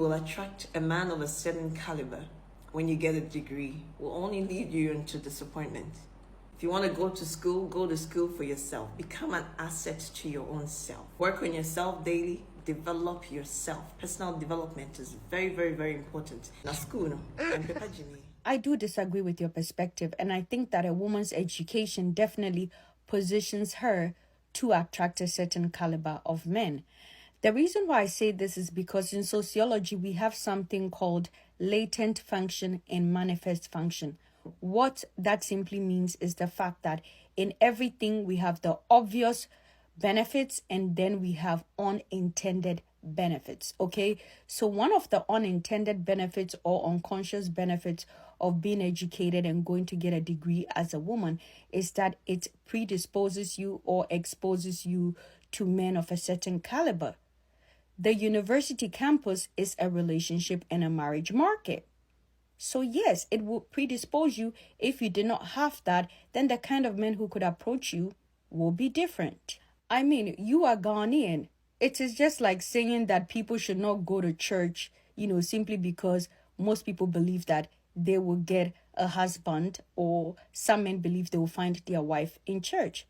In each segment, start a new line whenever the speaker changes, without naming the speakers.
will attract a man of a certain caliber when you get a degree will only lead you into disappointment. If you want to go to school for yourself. Become an asset to your own self. Work on yourself daily. Develop yourself. Personal development is very, very, very important. Now, school, no?
I do disagree with your perspective, and I think that a woman's education definitely positions her to attract a certain caliber of men. The reason why I say this is because in sociology, we have something called latent function and manifest function. What that simply means is the fact that in everything we have the obvious benefits and then we have unintended benefits. Okay, so one of the unintended benefits or unconscious benefits of being educated and going to get a degree as a woman is that it predisposes you or exposes you to men of a certain caliber. The university campus is a relationship and a marriage market. So yes, it will predispose you. If you did not have that, then the kind of men who could approach you will be different. I mean, you are Ghanaian. It is just like saying that people should not go to church, simply because most people believe that they will get a husband, or some men believe they will find their wife in church.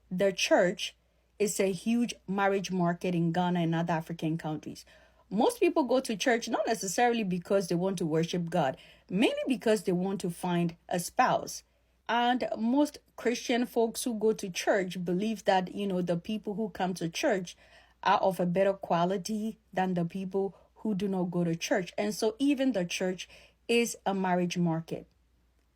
The church is a huge marriage market in Ghana and other African countries. Most people go to church not necessarily because they want to worship God, mainly because they want to find a spouse. And most Christian folks who go to church believe that, the people who come to church are of a better quality than the people who do not go to church. And so even the church is a marriage market.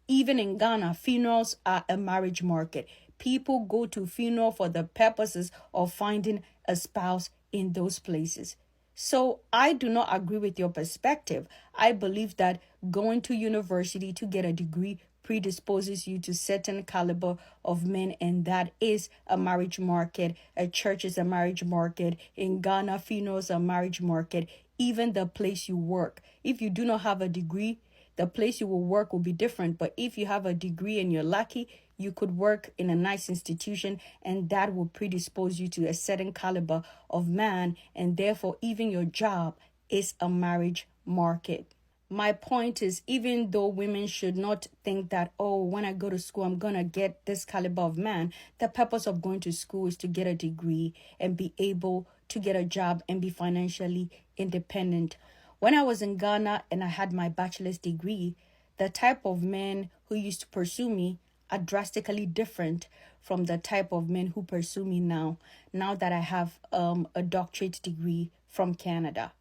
Even in Ghana, funerals are a marriage market. People go to funeral for the purposes of finding a spouse in those places. So I do not agree with your perspective. I believe that going to university to get a degree predisposes you to certain caliber of men, and that is a marriage market. A church is a marriage market. In Ghana, funerals are a marriage market. Even the place you work. If you do not have a degree, the place you will work will be different. But if you have a degree and you're lucky, you could work in a nice institution, and that will predispose you to a certain caliber of man, and therefore even your job is a marriage market. My point is, even though women should not think that, when I go to school, I'm going to get this caliber of man, the purpose of going to school is to get a degree and be able to get a job and be financially independent. When I was in Ghana and I had my bachelor's degree, the type of men who used to pursue me are drastically different from the type of men who pursue me now that I have a doctorate degree from Canada.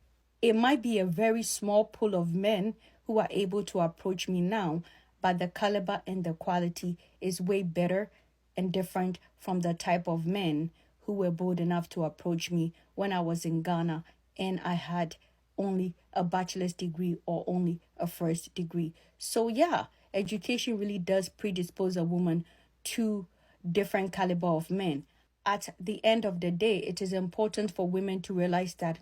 It might be a very small pool of men who are able to approach me now, but the caliber and the quality is way better and different from the type of men who were bold enough to approach me when I was in Ghana and I had only a bachelor's degree or only a first degree. So yeah, education really does predispose a woman to different caliber of men. At the end of the day, it is important for women to realize that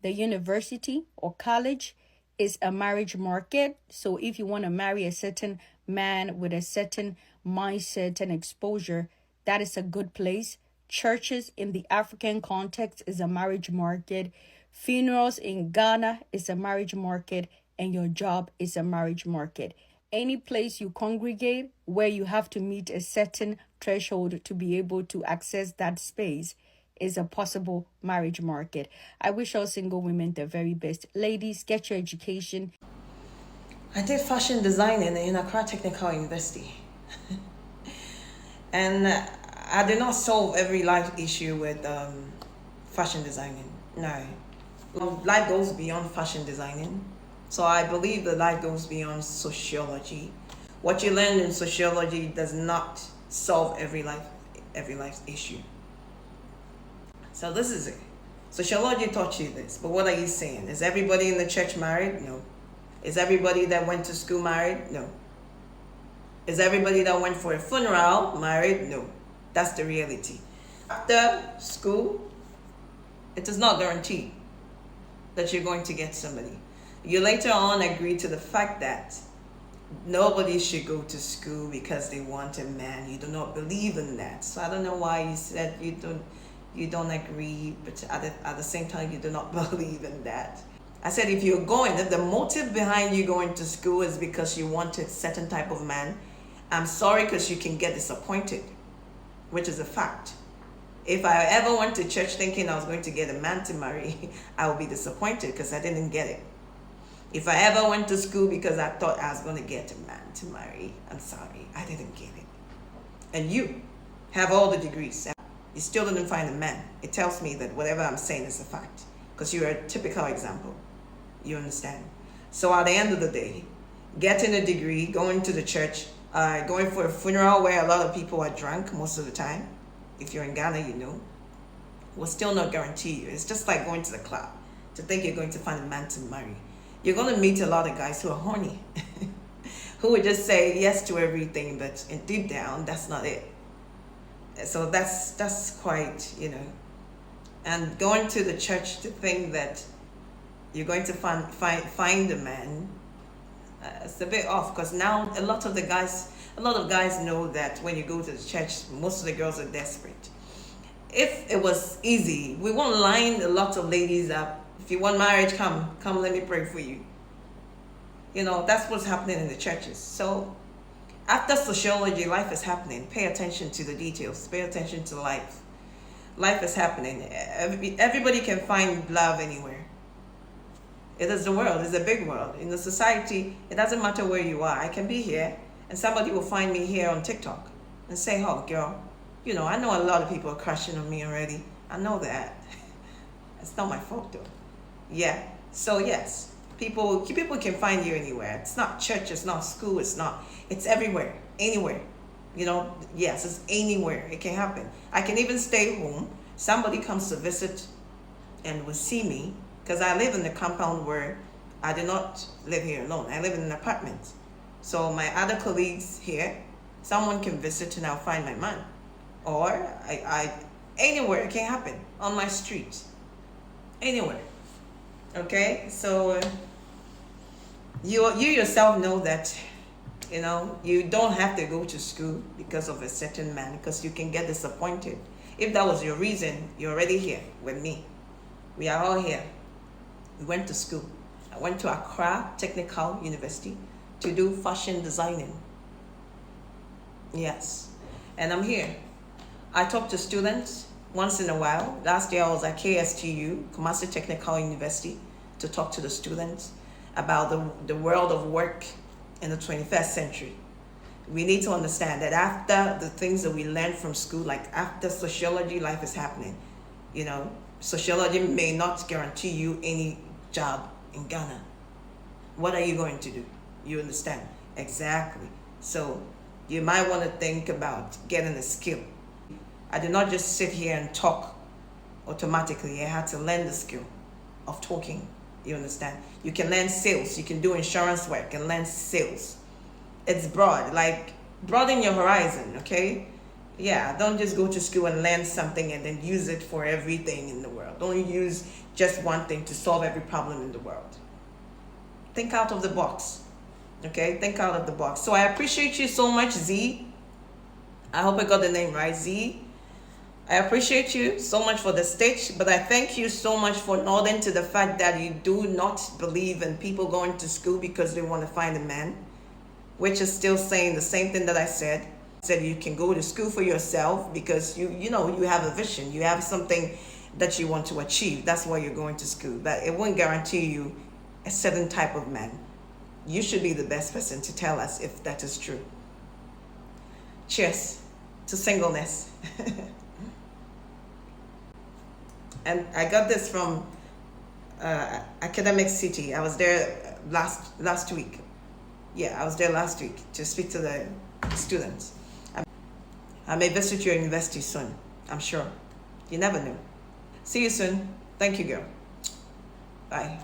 the university or college is a marriage market. So if you want to marry a certain man with a certain mindset and exposure, that is a good place. Churches in the African context is a marriage market. Funerals in Ghana is a marriage market, and your job is a marriage market. Any place you congregate where you have to meet a certain threshold to be able to access that space is a possible marriage market. I wish all single women the very best. Ladies, get your education.
I did fashion designing in Accra Technical University. And I did not solve every life issue with fashion designing. No. Life goes beyond fashion designing. So I believe that life goes beyond sociology. What you learn in sociology does not solve every life issue. So this is it. Sociology taught you this, but what are you saying? Is everybody in the church married? No. Is everybody that went to school married? No. Is everybody that went for a funeral married? No. That's the reality. After school, it is not guaranteed that you're going to get somebody. You later on agree to the fact that nobody should go to school because they want a man. You do not believe in that. So I don't know why you said you don't agree, but at the same time you do not believe in that. I said, if the motive behind you going to school is because you want a certain type of man, I'm sorry, because you can get disappointed, which is a fact. If I ever went to church thinking I was going to get a man to marry, I would be disappointed because I didn't get it. If I ever went to school because I thought I was going to get a man to marry, I'm sorry, I didn't get it. And you have all the degrees, you still didn't find a man. It tells me that whatever I'm saying is a fact, because you're a typical example. You understand? So at the end of the day, getting a degree, going to the church, going for a funeral where a lot of people are drunk most of the time, if you're in Ghana, you know, will still not guarantee you. It's just like going to the club to think you're going to find a man to marry. You're going to meet a lot of guys who are horny, who would just say yes to everything, but deep down, that's not it. So that's quite, you know. And going to the church to think that you're going to find a man, it's a bit off, because now a lot of guys know that when you go to the church, most of the girls are desperate. If it was easy, we won't line a lot of ladies up. If you want marriage, come, let me pray for you. You know, that's what's happening in the churches. So after sociology, life is happening. Pay attention to the details. Pay attention to life. Life is happening. Everybody can find love anywhere. It is the world. It's a big world. In the society, it doesn't matter where you are. I can be here, and somebody will find me here on TikTok and say, oh, girl, you know, I know a lot of people are crushing on me already. I know that. It's not my fault, though. Yeah. So, yes, people can find you anywhere. It's not church. It's not school. It's everywhere. Anywhere. You know, yes, it's anywhere. It can happen. I can even stay home. Somebody comes to visit and will see me, because I live in a compound where I do not live here alone. I live in an apartment. So my other colleagues here, someone can visit and I'll find my man. Or anywhere it can happen. On my street. Anywhere. Okay? So you yourself know that, you know, you don't have to go to school because of a certain man, because you can get disappointed. If that was your reason, you're already here with me. We are all here. We went to school. I went to Accra Technical University to do fashion designing. Yes. And I'm here. I talk to students once in a while. Last year I was at KSTU, Kumasi Technical University, to talk to the students about the world of work in the 21st century. We need to understand that after the things that we learned from school, like after sociology, life is happening. You know, sociology may not guarantee you any job in Ghana. What are you going to do? You understand? Exactly. So you might want to think about getting a skill. I did not just sit here and talk automatically. I had to learn the skill of talking. You understand? You can learn sales. You can do insurance work and learn sales. It's broad. Like, broaden your horizon, okay? Yeah, don't just go to school and learn something and then use it for everything in the world. Don't use just one thing to solve every problem in the world. Think out of the box, okay? Think out of the box. So I appreciate you so much, Z. I hope I got the name right, Z. I appreciate you so much for the stitch, but I thank you so much for nodding to the fact that you do not believe in people going to school because they want to find a man, which is still saying the same thing that I said. Said you can go to school for yourself because you know you have a vision, you have something that you want to achieve. That's why you're going to school. But it won't guarantee you a certain type of man. You should be the best person to tell us if that is true. Cheers to singleness. And I got this from Academic City. I was there last week. Yeah, I was there last week to speak to the students. I may visit your university soon, I'm sure. You never know. See you soon. Thank you, girl. Bye.